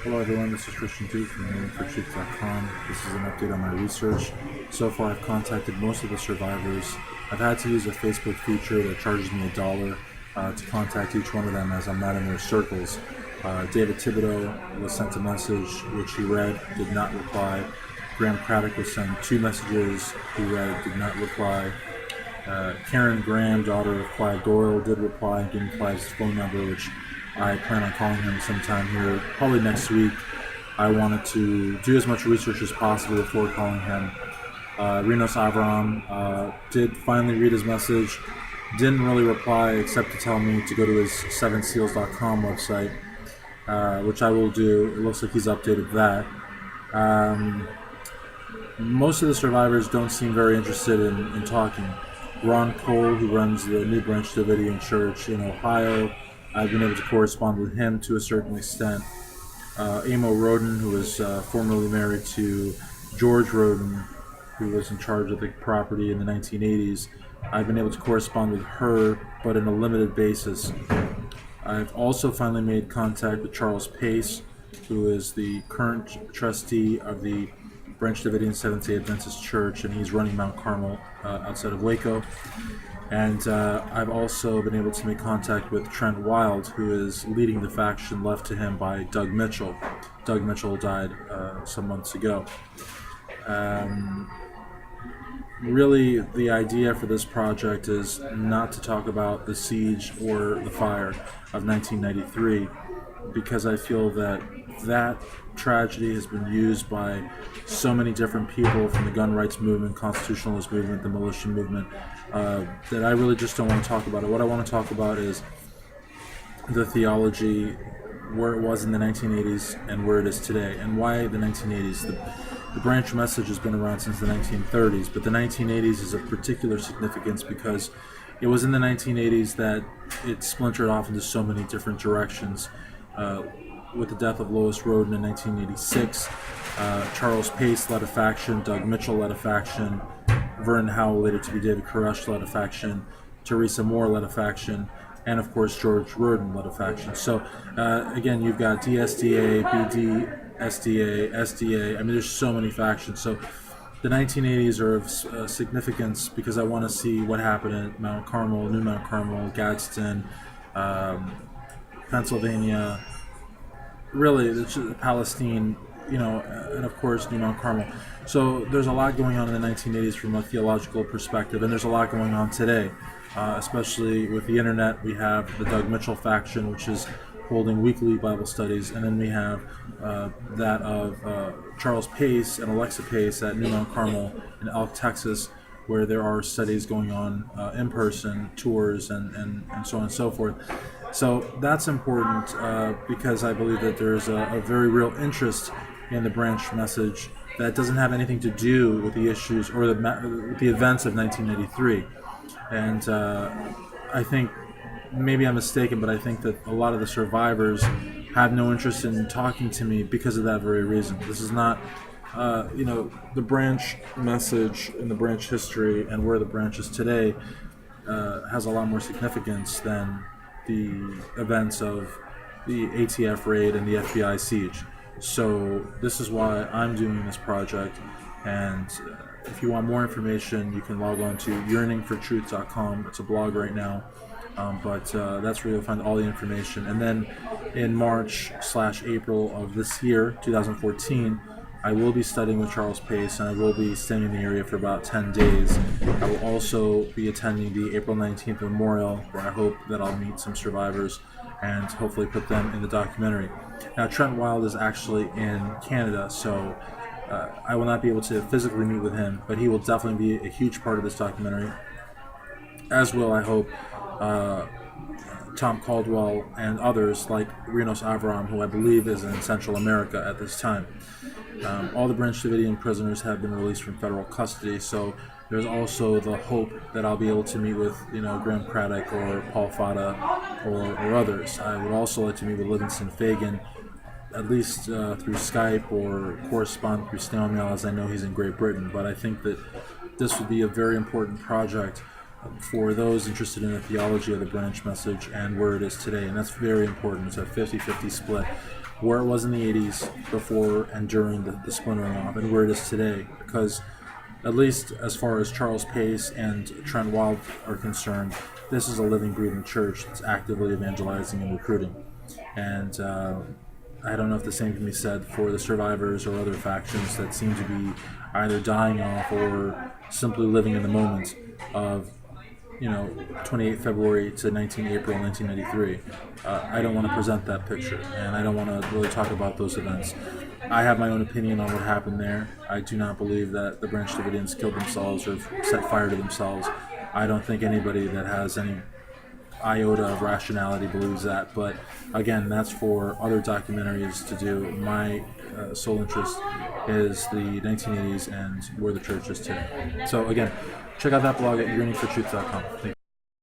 Hello everyone, this is Christian Duke from YearningForTruth.com. This is an update on my research. So far I've contacted most of the survivors. I've had to use a Facebook feature that charges me $1 to contact each one of them as I'm not in their circles. David Thibodeau was sent a message which he read, did not reply. Graham Craddock was sent 2 messages, he read, did not reply. Karen Graham, daughter of Clive Doyle, did reply and gave me Clive's phone number, which I plan on calling him sometime here, probably next week. I wanted to do as much research as possible before calling him. Rinos Avram did finally read his message, didn't really reply except to tell me to go to his 7seals.com website, which I will do. It looks like he's updated that. Most of the survivors don't seem very interested in talking. Ron Cole, who runs the New Branch Davidian Church in Ohio, I've been able to correspond with him to a certain extent. Amo Roden, who was formerly married to George Roden, who was in charge of the property in the 1980s, I've been able to correspond with her, but in a limited basis. I've also finally made contact with Charles Pace, who is the current trustee of the Branch Davidian Seventh-day Adventist Church, and he's running Mount Carmel outside of Waco. And I've also been able to make contact with Trent Wild, who is leading the faction left to him by Doug Mitchell. Doug Mitchell died some months ago. Really, the idea for this project is not to talk about the siege or the fire of 1993, because I feel that tragedy has been used by so many different people from the gun rights movement, constitutionalist movement, the militia movement, that I really just don't want to talk about it. What I want to talk about is the theology, where it was in the 1980s and where it is today, and why the 1980s. The branch message has been around since the 1930s, but the 1980s is of particular significance because it was in the 1980s that it splintered off into so many different directions. With the death of Lois Roden in 1986, Charles Pace led a faction, Doug Mitchell led a faction, Vernon Howell, later to be David Koresh, led a faction, Teresa Moore led a faction, and of course George Roden led a faction. So again, you've got DSDA, BDSDA, SDA. I mean, there's so many factions. So the 1980s are of significance because I want to see what happened at Mount Carmel, New Mount Carmel, Gadsden, Pennsylvania, really Palestine, and of course New Mount Carmel. So there's a lot going on in the 1980s from a theological perspective, and there's a lot going on today, especially with the internet. We have the Doug Mitchell faction, which is holding weekly Bible studies, and then we have that of Charles Pace and Alexa Pace at New Mount Carmel in Elk, Texas, where there are studies going on, in-person tours and so on and so forth. So that's important because I believe that there's a very real interest in the branch message that doesn't have anything to do with the issues or the events of 1983. And I think, maybe I'm mistaken, but I think that a lot of the survivors have no interest in talking to me because of that very reason. This is not, the branch message and the branch history and where the branch is today has a lot more significance than the events of the ATF raid and the FBI siege. So this is why I'm doing this project, and if you want more information, you can log on to YearningForTruth.com. It's a blog right now, but that's where you'll find all the information. And then in March/April of this year, 2014, I will be studying with Charles Pace, and I will be staying in the area for about 10 days. I will also be attending the April 19th memorial, where I hope that I'll meet some survivors and hopefully put them in the documentary. Now, Trent Wild is actually in Canada, so I will not be able to physically meet with him, but he will definitely be a huge part of this documentary, as will, I hope, Tom Caldwell and others like Rinos Avram, who I believe is in Central America at this time. All the Branch Davidian prisoners have been released from federal custody, so there's also the hope that I'll be able to meet with, Graham Craddock or Paul Fata or others. I would also like to meet with Livingston Fagan, at least through Skype or correspond through snail mail, as I know he's in Great Britain. But I think that this would be a very important project for those interested in the theology of the branch message and where it is today, and that's very important. It's a 50-50 split. where it was in the 80s before and during the splintering off, and where it is today. Because at least as far as Charles Pace and Trent Wild are concerned, this is a living, breathing church that's actively evangelizing and recruiting. And I don't know if the same can be said for the survivors or other factions that seem to be either dying off or simply living in the moment of 28 February to 19 April 1993. I don't want to present that picture, and I don't want to really talk about those events. I have my own opinion on what happened there. I do not believe that the Branch Davidians killed themselves or set fire to themselves. I don't think anybody that has any iota of rationality believes that, but again, that's for other documentaries to do. My sole interest is the 1980s and where the church is today. So again, check out that blog at yearningfortruth.com. Thank you.